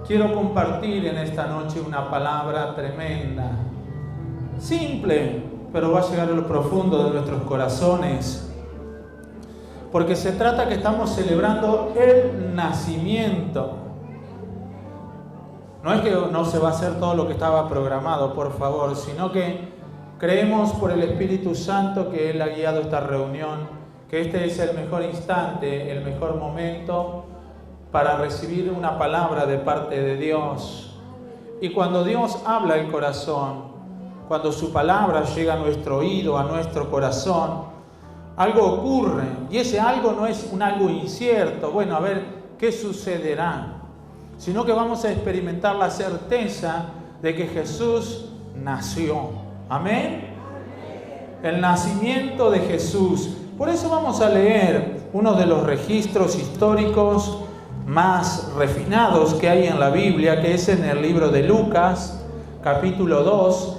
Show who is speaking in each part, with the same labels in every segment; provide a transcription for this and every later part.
Speaker 1: quiero compartir en esta noche una palabra tremenda, simple, pero va a llegar a lo profundo de nuestros corazones, porque se trata que estamos celebrando el nacimiento. No es que no se va a hacer todo lo que estaba programado, por favor, sino que creemos por el Espíritu Santo que Él ha guiado esta reunión, que este es el mejor instante, el mejor momento para recibir una palabra de parte de Dios. Y cuando Dios habla al corazón, cuando su palabra llega a nuestro oído, a nuestro corazón, algo ocurre, y ese algo no es un algo incierto, bueno, a ver qué sucederá, sino que vamos a experimentar la certeza de que Jesús nació. Amén. El nacimiento de Jesús. Por eso vamos a leer uno de los registros históricos más refinados que hay en la Biblia, que es en el libro de Lucas, capítulo 2.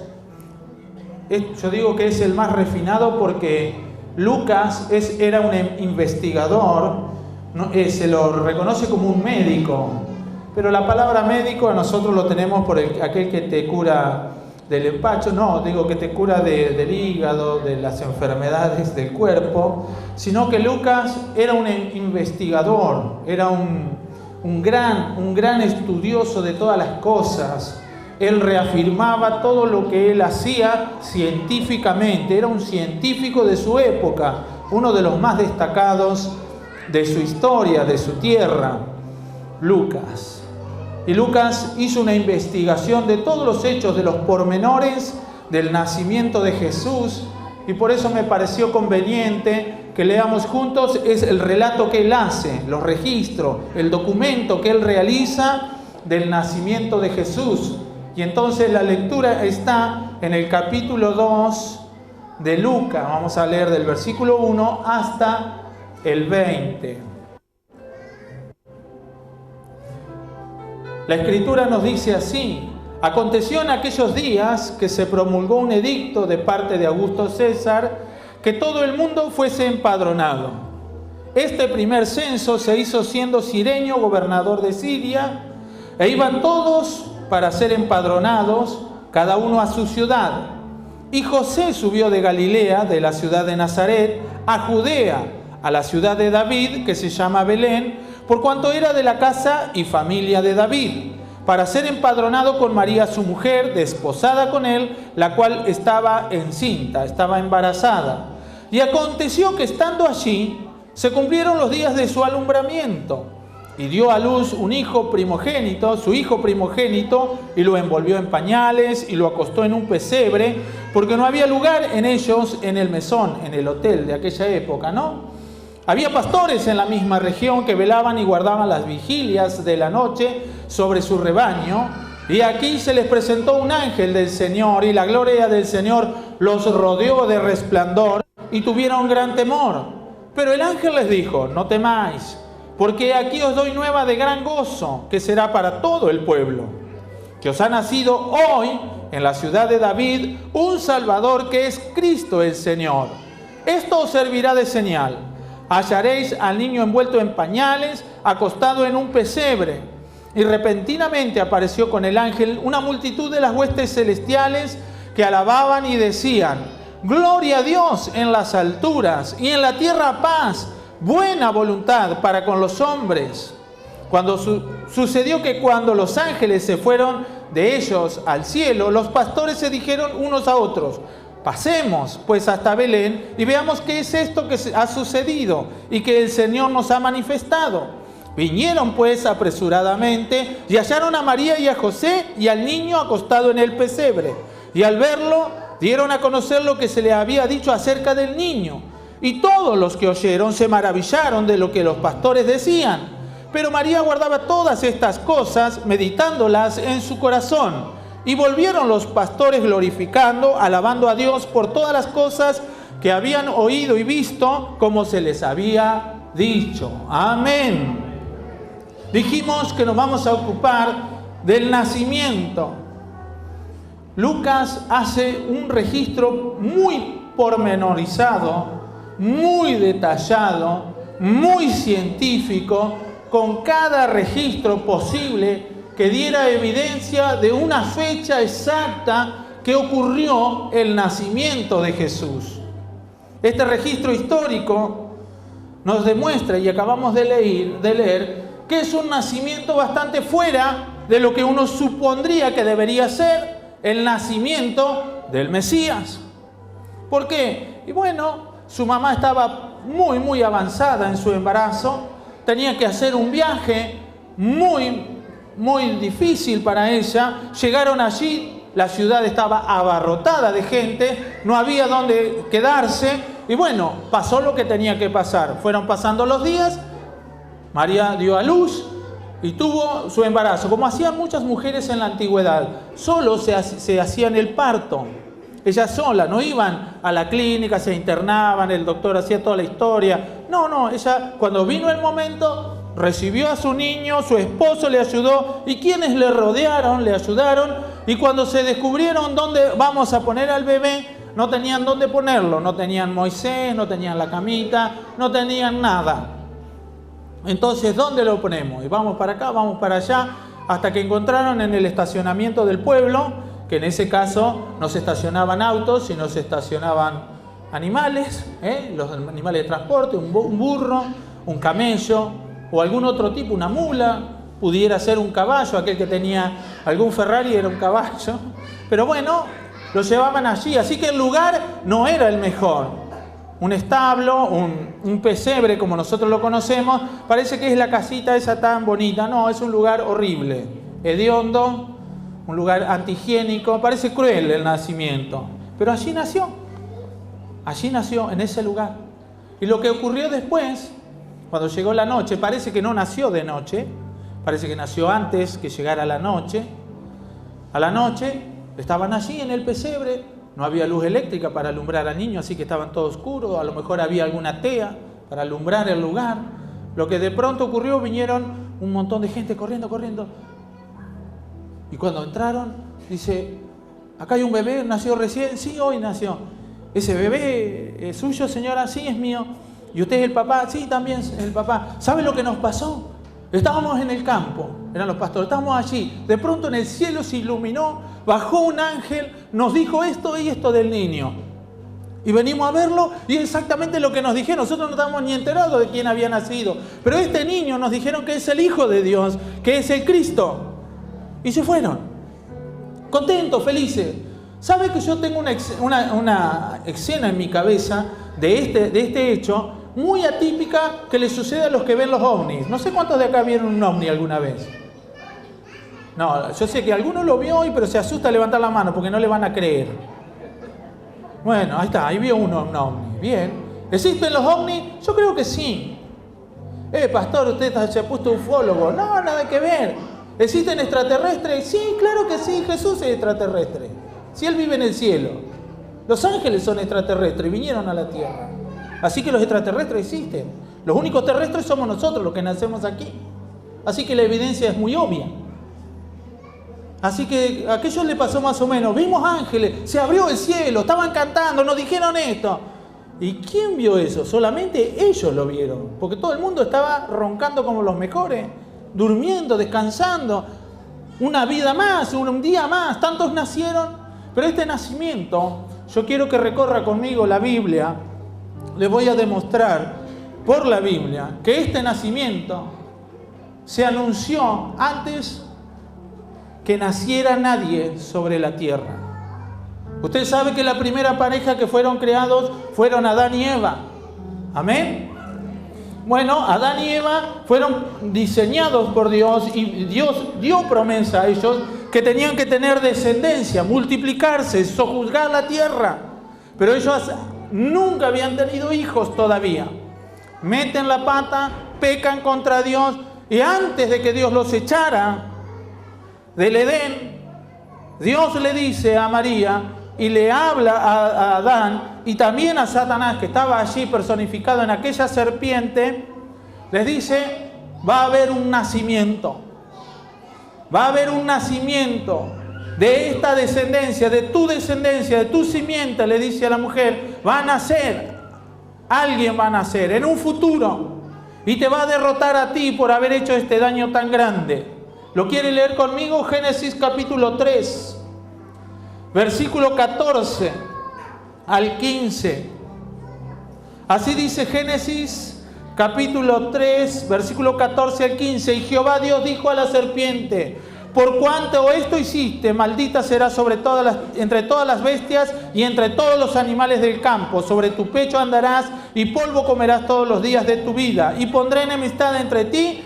Speaker 1: Yo digo que es el más refinado porque Lucas era un investigador, se lo reconoce como un médico, pero la palabra médico a nosotros lo tenemos por aquel que te cura del empacho, no, digo que te cura del hígado, de las enfermedades del cuerpo, sino que Lucas era un investigador, era un gran estudioso de todas las cosas. Él reafirmaba todo lo que él hacía científicamente, era un científico de su época, uno de los más destacados de su historia, de su tierra, Lucas. Y Lucas hizo una investigación de todos los hechos, de los pormenores del nacimiento de Jesús, y por eso me pareció conveniente que leamos juntos es el relato que él hace, los registros, el documento que él realiza del nacimiento de Jesús. Y entonces la lectura está en el capítulo 2 de Lucas. Vamos a leer del versículo 1 hasta el 20. La Escritura nos dice así: aconteció en aquellos días que se promulgó un edicto de parte de Augusto César que todo el mundo fuese empadronado. Este primer censo se hizo siendo Cirenio gobernador de Siria, e iban todos para ser empadronados, cada uno a su ciudad. Y José subió de Galilea, de la ciudad de Nazaret, a Judea, a la ciudad de David, que se llama Belén, por cuanto era de la casa y familia de David, para ser empadronado con María su mujer, desposada con él, la cual estaba encinta, estaba embarazada. Y aconteció que estando allí, se cumplieron los días de su alumbramiento, y dio a luz un hijo primogénito, su hijo primogénito, y lo envolvió en pañales, y lo acostó en un pesebre, porque no había lugar en ellos en el mesón, en el hotel de aquella época, ¿no? Había pastores en la misma región que velaban y guardaban las vigilias de la noche sobre su rebaño, y aquí se les presentó un ángel del Señor, y la gloria del Señor los rodeó de resplandor, y tuvieron gran temor. Pero el ángel les dijo: no temáis, porque aquí os doy nueva de gran gozo, que será para todo el pueblo, que os ha nacido hoy en la ciudad de David un Salvador, que es Cristo el Señor. Esto os servirá de señal: hallaréis al niño envuelto en pañales, acostado en un pesebre. Y repentinamente apareció con el ángel una multitud de las huestes celestiales que alababan y decían: gloria a Dios en las alturas, y en la tierra paz, buena voluntad para con los hombres. Sucedió que cuando los ángeles se fueron de ellos al cielo, los pastores se dijeron unos a otros: pasemos pues hasta Belén y veamos qué es esto que ha sucedido y que el Señor nos ha manifestado. Vinieron pues apresuradamente y hallaron a María y a José y al niño acostado en el pesebre. Y al verlo, dieron a conocer lo que se le había dicho acerca del niño. Y todos los que oyeron se maravillaron de lo que los pastores decían. Pero María guardaba todas estas cosas, meditándolas en su corazón. Y volvieron los pastores glorificando, alabando a Dios por todas las cosas que habían oído y visto, como se les había dicho. Amén. Dijimos que nos vamos a ocupar del nacimiento. Lucas hace un registro muy pormenorizado, muy detallado, muy científico, con cada registro posible que diera evidencia de una fecha exacta que ocurrió el nacimiento de Jesús. Este registro histórico nos demuestra, y acabamos de leer, que es un nacimiento bastante fuera de lo que uno supondría que debería ser el nacimiento del Mesías. ¿Por qué? Y bueno, su mamá estaba muy avanzada en su embarazo, tenía que hacer un viaje muy difícil para ella. Llegaron allí, la ciudad estaba abarrotada de gente, no había dónde quedarse, y bueno, pasó lo que tenía que pasar. Fueron pasando los días, María dio a luz y tuvo su embarazo, como hacían muchas mujeres en la antigüedad. Solo se hacían el parto. Ellas solas, no iban a la clínica, se internaban, el doctor hacía toda la historia. No, ella cuando vino el momento, recibió a su niño, su esposo le ayudó, y quienes le rodearon, le ayudaron, y cuando se descubrieron dónde vamos a poner al bebé, no tenían dónde ponerlo, no tenían Moisés, no tenían la camita, no tenían nada. Entonces, ¿dónde lo ponemos? Y vamos para acá, vamos para allá, hasta que encontraron en el estacionamiento del pueblo, que en ese caso no se estacionaban autos, sino se estacionaban animales, los animales de transporte, un burro, un camello o algún otro tipo, una mula, pudiera ser un caballo, aquel que tenía algún Ferrari era un caballo, pero bueno, lo llevaban allí, así que el lugar no era el mejor. Un establo, un pesebre como nosotros lo conocemos, parece que es la casita esa tan bonita, no, es un lugar horrible, hediondo, un lugar antihigiénico, parece cruel el nacimiento, pero allí nació en ese lugar. Y lo que ocurrió después, cuando llegó la noche, parece que no nació de noche, parece que nació antes que llegara la noche. A la noche estaban allí en el pesebre, no había luz eléctrica para alumbrar al niño, así que estaban todo oscuro, a lo mejor había alguna tea para alumbrar el lugar. Lo que de pronto ocurrió, vinieron un montón de gente corriendo. Y cuando entraron, dice, acá hay un bebé, nació recién, sí, hoy nació. Ese bebé es suyo, señora, sí, es mío. ¿Y usted es el papá? Sí, también es el papá. ¿Sabe lo que nos pasó? Estábamos en el campo, eran los pastores, estábamos allí. De pronto en el cielo se iluminó, bajó un ángel, nos dijo esto y esto del niño. Y venimos a verlo y exactamente lo que nos dijeron. Nosotros no estábamos ni enterados de quién había nacido. Pero este niño nos dijeron que es el Hijo de Dios, que es el Cristo. Y se fueron, contentos, felices. ¿Sabe que yo tengo una escena en mi cabeza de este hecho muy atípica que le sucede a los que ven los ovnis? No sé cuántos de acá vieron un ovni alguna vez. No, yo sé que alguno lo vio hoy, pero se asusta a levantar la mano porque no le van a creer. Bueno, ahí está, ahí vio uno un ovni. Bien. ¿Existen los ovnis? Yo creo que sí. Pastor, usted se ha puesto ufólogo. No, nada que ver. ¿Existen extraterrestres? Sí, claro que sí, Jesús es extraterrestre. Si Él vive en el cielo. Los ángeles son extraterrestres, vinieron a la tierra. Así que los extraterrestres existen. Los únicos terrestres somos nosotros, los que nacemos aquí. Así que la evidencia es muy obvia. Así que a aquellos le pasó más o menos. Vimos ángeles, se abrió el cielo, estaban cantando, nos dijeron esto. ¿Y quién vio eso? Solamente ellos lo vieron. Porque todo el mundo estaba roncando como los mejores. Durmiendo, descansando, una vida más, un día más, tantos nacieron, pero este nacimiento, yo quiero que recorra conmigo la Biblia, les voy a demostrar por la Biblia que este nacimiento se anunció antes que naciera nadie sobre la tierra. Usted sabe que la primera pareja que fueron creados fueron Adán y Eva, ¿amén? Bueno, Adán y Eva fueron diseñados por Dios y Dios dio promesa a ellos que tenían que tener descendencia, multiplicarse, sojuzgar la tierra. Pero ellos nunca habían tenido hijos todavía. Meten la pata, pecan contra Dios y antes de que Dios los echara del Edén, Dios le dice a María y le habla a Adán y también a Satanás, que estaba allí personificado en aquella serpiente, les dice, va a haber un nacimiento. Va a haber un nacimiento de esta descendencia, de tu simiente, le dice a la mujer, va a nacer, alguien va a nacer en un futuro y te va a derrotar a ti por haber hecho este daño tan grande. ¿Lo quiere leer conmigo? Génesis capítulo 3, versículo 14 al 15. Así dice Génesis capítulo 3, versículo 14 al 15. Y Jehová Dios dijo a la serpiente: por cuanto esto hiciste, maldita será entre todas las bestias y entre todos los animales del campo. Sobre tu pecho andarás y polvo comerás todos los días de tu vida. Y pondré enemistad entre ti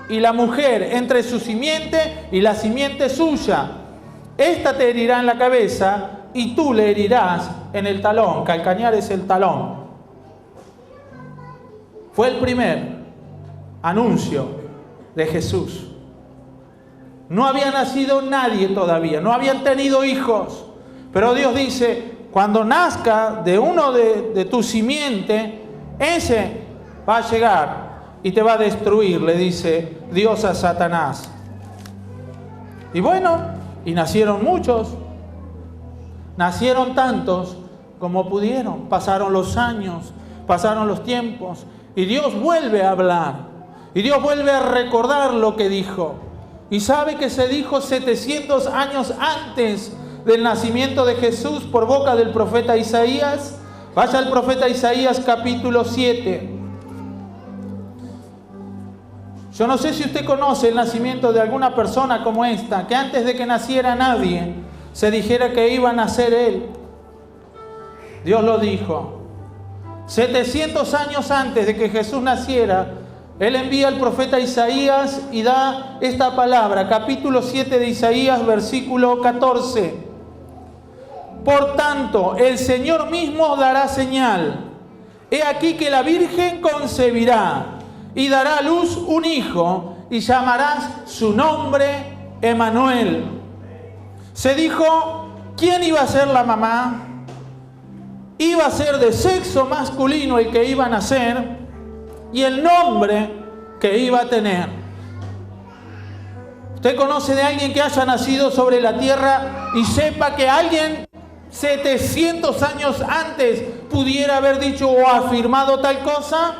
Speaker 1: y la mujer, entre su simiente y la simiente suya. Esta te herirá en la cabeza y tú le herirás en el talón. Calcañar es el talón. Fue el primer anuncio de Jesús. No había nacido nadie todavía, no habían tenido hijos. Pero Dios dice: cuando nazca de uno de tu simiente, ese va a llegar y te va a destruir, le dice Dios a Satanás. Y bueno, y nacieron muchos, nacieron tantos como pudieron. Pasaron los años, pasaron los tiempos, y Dios vuelve a hablar, y Dios vuelve a recordar lo que dijo. Y sabe que se dijo 700 años antes del nacimiento de Jesús por boca del profeta Isaías. Vaya al profeta Isaías capítulo 7. Yo no sé si usted conoce el nacimiento de alguna persona como esta, que antes de que naciera nadie, se dijera que iba a nacer él. Dios lo dijo. 700 años antes de que Jesús naciera, Él envía al profeta Isaías y da esta palabra, capítulo 7 de Isaías, versículo 14. Por tanto, el Señor mismo dará señal. He aquí que la Virgen concebirá y dará a luz un hijo, y llamarás su nombre Emmanuel. Se dijo: ¿quién iba a ser la mamá? Iba a ser de sexo masculino el que iba a nacer, y el nombre que iba a tener. ¿Usted conoce de alguien que haya nacido sobre la tierra y sepa que alguien 700 años antes pudiera haber dicho o afirmado tal cosa?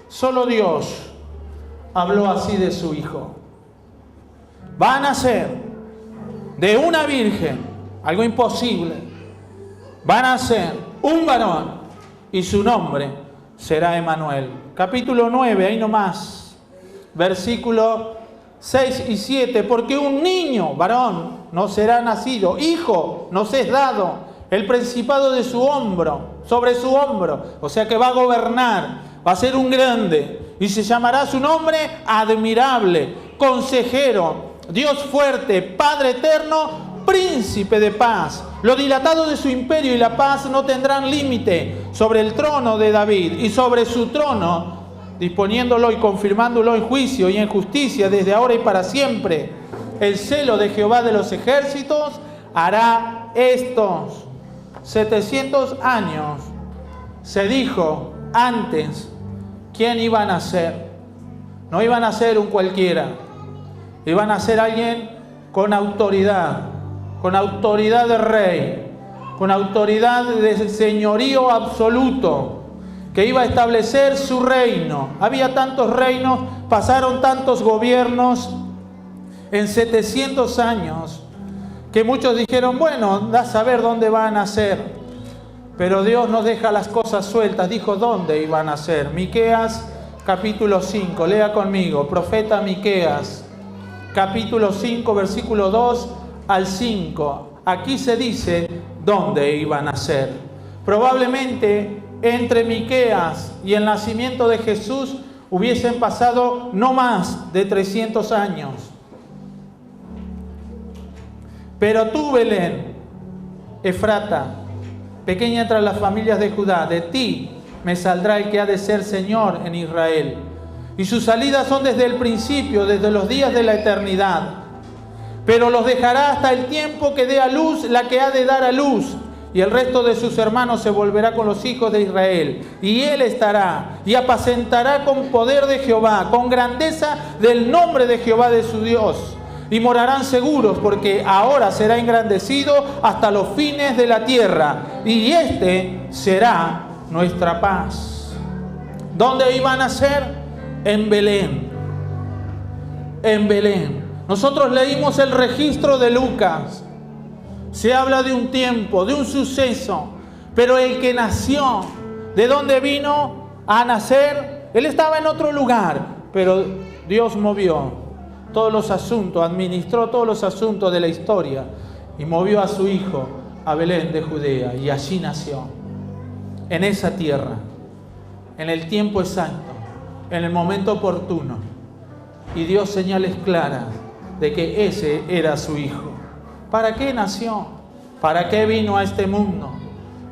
Speaker 1: Solo Dios habló así de su hijo. Va a nacer de una virgen, algo imposible. Va a nacer un varón y su nombre será Emmanuel. Capítulo 9, ahí nomás, versículo 6 y 7. Porque un niño, varón, nos será nacido, hijo nos es dado, el principado de su hombro, sobre su hombro. O sea que va a gobernar, va a ser un grande, y se llamará su nombre Admirable, Consejero, Dios fuerte, Padre eterno, Príncipe de paz. Lo dilatado de su imperio y la paz no tendrán límite sobre el trono de David y sobre su trono, disponiéndolo y confirmándolo en juicio y en justicia desde ahora y para siempre. El celo de Jehová de los ejércitos hará estos. 700 años se dijo antes quién iba a nacer. No iba a nacer un cualquiera, iba a nacer alguien con autoridad de rey, con autoridad de señorío absoluto, que iba a establecer su reino. Había tantos reinos, pasaron tantos gobiernos en 700 años, que muchos dijeron: bueno, da a saber dónde va a nacer. Pero Dios nos deja las cosas sueltas. Dijo dónde iba a nacer. Miqueas capítulo 5, lea conmigo, profeta Miqueas, capítulo 5, versículo 2 al 5. Aquí se dice dónde iba a nacer. Probablemente entre Miqueas y el nacimiento de Jesús hubiesen pasado no más de 300 años. Pero tú, Belén, Efrata, pequeña entre las familias de Judá, de ti me saldrá el que ha de ser Señor en Israel. Y sus salidas son desde el principio, desde los días de la eternidad. Pero los dejará hasta el tiempo que dé a luz la que ha de dar a luz. Y el resto de sus hermanos se volverá con los hijos de Israel. Y él estará y apacentará con poder de Jehová, con grandeza del nombre de Jehová de su Dios. Y morarán seguros, porque ahora será engrandecido hasta los fines de la tierra. Y este será nuestra paz. ¿Dónde iban a nacer? En Belén. En Belén. Nosotros leímos el registro de Lucas. Se habla de un tiempo, de un suceso, pero el que nació, ¿de dónde vino a nacer? Él estaba en otro lugar, pero Dios movió todos los asuntos, administró todos los asuntos de la historia y movió a su hijo a Belén de Judea, y allí nació, en esa tierra, en el tiempo exacto, en el momento oportuno, y dio señales claras de que ese era su hijo. ¿Para qué nació? ¿Para qué vino a este mundo?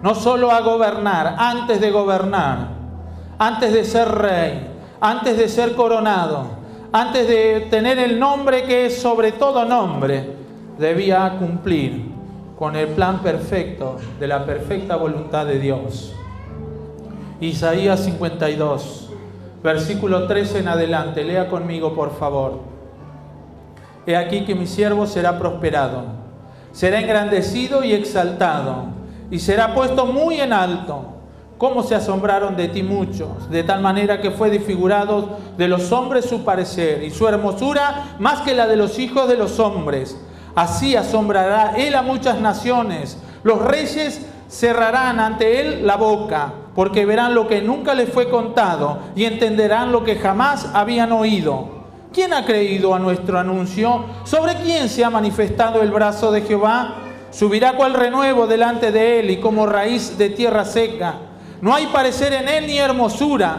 Speaker 1: No solo a gobernar, antes de gobernar, antes de ser rey, antes de ser coronado, antes de tener el nombre que es sobre todo nombre, debía cumplir con el plan perfecto de la perfecta voluntad de Dios. Isaías 52, versículo 13 en adelante, lea conmigo por favor. He aquí que mi siervo será prosperado, será engrandecido y exaltado, y será puesto muy en alto. Cómo se asombraron de ti muchos, de tal manera que fue desfigurado de los hombres su parecer, y su hermosura más que la de los hijos de los hombres. Así asombrará él a muchas naciones. Los reyes cerrarán ante él la boca, porque verán lo que nunca les fue contado, y entenderán lo que jamás habían oído. ¿Quién ha creído a nuestro anuncio? ¿Sobre quién se ha manifestado el brazo de Jehová? Subirá cual renuevo delante de él, y como raíz de tierra seca. No hay parecer en él ni hermosura.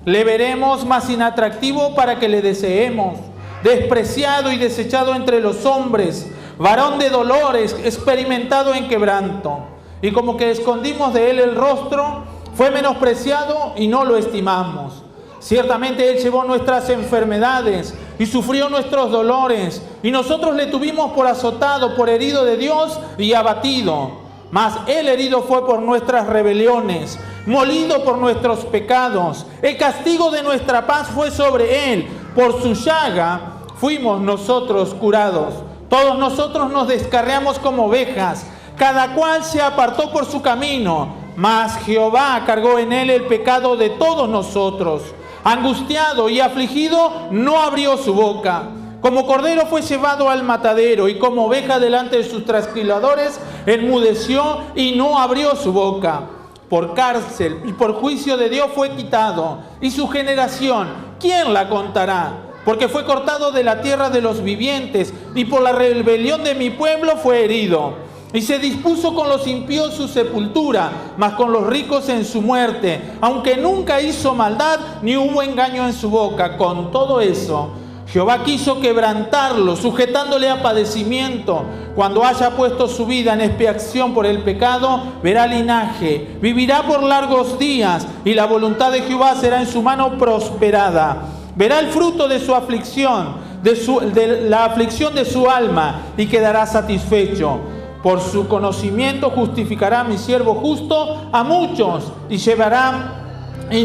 Speaker 1: Le veremos más inatractivo para que le deseemos. Despreciado y desechado entre los hombres, varón de dolores, experimentado en quebranto. Y como que escondimos de él el rostro, fue menospreciado y no lo estimamos. Ciertamente él llevó nuestras enfermedades y sufrió nuestros dolores, y nosotros le tuvimos por azotado, por herido de Dios y abatido. Mas él herido fue por nuestras rebeliones, molido por nuestros pecados. El castigo de nuestra paz fue sobre él, por su llaga fuimos nosotros curados. Todos nosotros nos descarriamos como ovejas, cada cual se apartó por su camino, mas Jehová cargó en él el pecado de todos nosotros. Angustiado y afligido, no abrió su boca. Como cordero fue llevado al matadero, y como oveja delante de sus trasquiladores, enmudeció y no abrió su boca. Por cárcel y por juicio de Dios fue quitado. Y su generación, ¿quién la contará? Porque fue cortado de la tierra de los vivientes, y por la rebelión de mi pueblo fue herido. Y se dispuso con los impíos su sepultura, mas con los ricos en su muerte, aunque nunca hizo maldad, ni hubo engaño en su boca. Con todo eso, Jehová quiso quebrantarlo, sujetándole a padecimiento. Cuando haya puesto su vida en expiación por el pecado, verá linaje, vivirá por largos días, y la voluntad de Jehová será en su mano prosperada. Verá el fruto de su aflicción, de la aflicción de su alma, y quedará satisfecho. Por su conocimiento justificará mi siervo justo a muchos, y llevará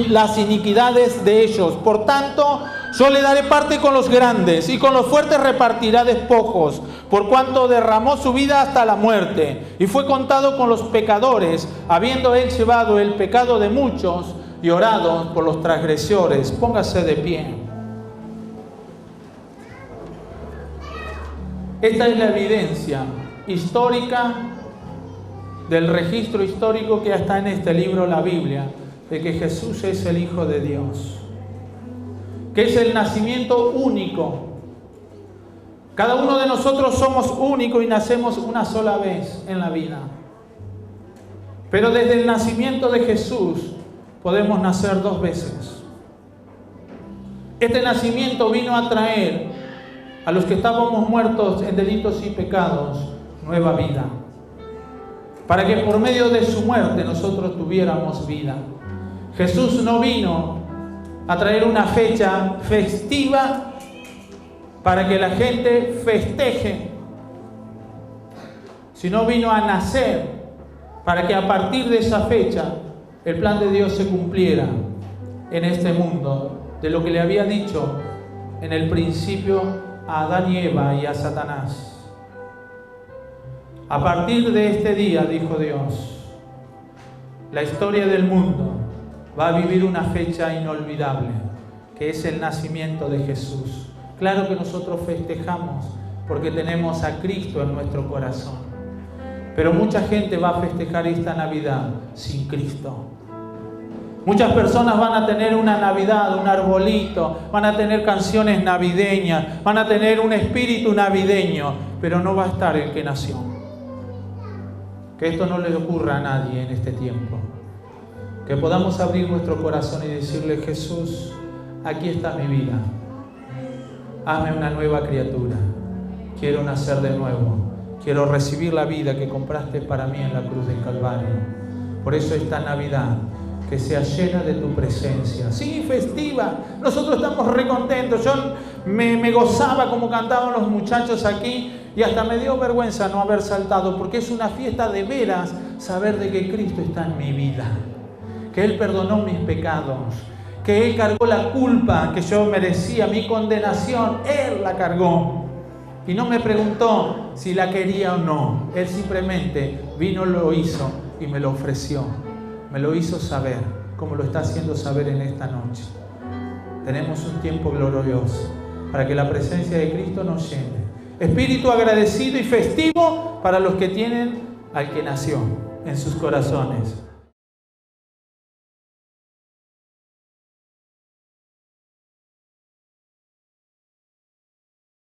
Speaker 1: las iniquidades de ellos. Por tanto, yo le daré parte con los grandes, y con los fuertes repartirá despojos, por cuanto derramó su vida hasta la muerte, y fue contado con los pecadores, habiendo él llevado el pecado de muchos y orado por los transgresores. Póngase de pie. Esta es la evidencia histórica del registro histórico que está en este libro, la Biblia, de que Jesús es el Hijo de Dios, que es el nacimiento único. Cada uno de nosotros somos únicos y nacemos una sola vez en la vida, pero desde el nacimiento de Jesús podemos nacer dos veces. Este nacimiento vino a traer a los que estábamos muertos en delitos y pecados nueva vida, para que por medio de su muerte nosotros tuviéramos vida. Jesús no vino a traer una fecha festiva para que la gente festeje, sino vino a nacer para que a partir de esa fecha el plan de Dios se cumpliera en este mundo, de lo que le había dicho en el principio a Adán y Eva y a Satanás. A partir de este día, dijo Dios, la historia del mundo va a vivir una fecha inolvidable, que es el nacimiento de Jesús. Claro que nosotros festejamos porque tenemos a Cristo en nuestro corazón. Pero mucha gente va a festejar esta Navidad sin Cristo. Muchas personas van a tener una Navidad, un arbolito, van a tener canciones navideñas, van a tener un espíritu navideño, pero no va a estar el que nació. Que esto no le ocurra a nadie en este tiempo. Que podamos abrir nuestro corazón y decirle: Jesús, aquí está mi vida. Hazme una nueva criatura. Quiero nacer de nuevo. Quiero recibir la vida que compraste para mí en la cruz del Calvario. Por eso esta Navidad, que sea llena de tu presencia. Sí, festiva. Nosotros estamos recontentos. Yo me gozaba como cantaban los muchachos aquí y hasta me dio vergüenza no haber saltado, porque es una fiesta de veras saber de que Cristo está en mi vida, que Él perdonó mis pecados, que Él cargó la culpa que yo merecía, mi condenación. Él la cargó y no me preguntó si la quería o no. Él simplemente vino, lo hizo y me lo ofreció. Me lo hizo saber, como lo está haciendo saber en esta noche. Tenemos un tiempo glorioso para que la presencia de Cristo nos llene. Espíritu agradecido y festivo para los que tienen al que nació en sus corazones.